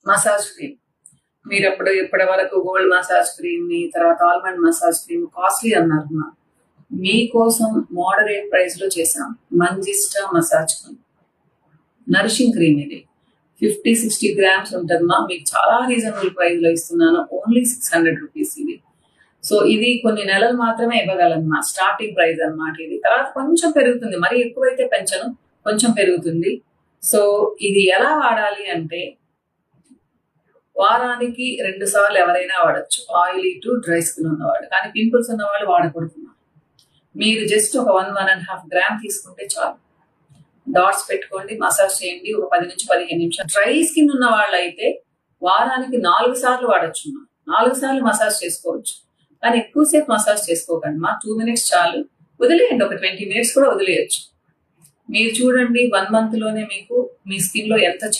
Massage cream. మీరు ఇప్పటి వరకు గోల్డ్ మసాజ్ క్రీమ్ ని, తర్వాత ఆల్మండ్ మసాజ్ క్రీమ్ కాస్ట్లీ అన్నారు. మీకోసం మోడరేట్ ప్రైస్ లో చేశాం. Manjistha massage cream, nourishing cream. ఇది 50-60 గ్రామ్స్ ఉంటుందమ్మా. మీకు చాలా రీజనబుల్ ప్రైస్ లో ఇస్తున్నాను. ఓన్లీ 600 రూపీస్ ఇది. సో ఇది కొన్ని నెలలు మాత్రమే ఇవ్వగలమ్మా. స్టార్టింగ్ ప్రైస్ అన్నమాట ఇది. తర్వాత కొంచెం పెరుగుతుంది, మరి ఎక్కువైతే పెంచను, కొంచెం పెరుగుతుంది. సో ఇది ఎలా వాడాలి అంటే, వారానికి 2 సార్లు ఎవరైనా వాడచ్చు. ఆయిలీ టు డ్రై స్కిన్ ఉన్నవాళ్ళు, కానీ పింపుల్స్ ఉన్నవాళ్ళు వాడకూడదు. మీరు జస్ట్ ఒక 1-1.5 గ్రామ్ తీసుకుంటే చాలు. డాట్స్ పెట్టుకోండి, మసాజ్ చేయండి ఒక 10 నుంచి 15 నిమిషాలు. డ్రై స్కిన్ ఉన్న వాళ్ళు అయితే వారానికి 4 సార్లు వాడచ్చు. 4 సార్లు మసాజ్ చేసుకోవచ్చు, కానీ ఎక్కువసేపు మసాజ్ చేసుకోకండి. 2 మినిట్స్ చాలు, వదిలేయండి. ఒక 20 మినిట్స్ కూడా వదిలేయచ్చు. మీరు చూడండి 1 మంత్ లోనే మీకు మీ స్కిన్ లో ఎంత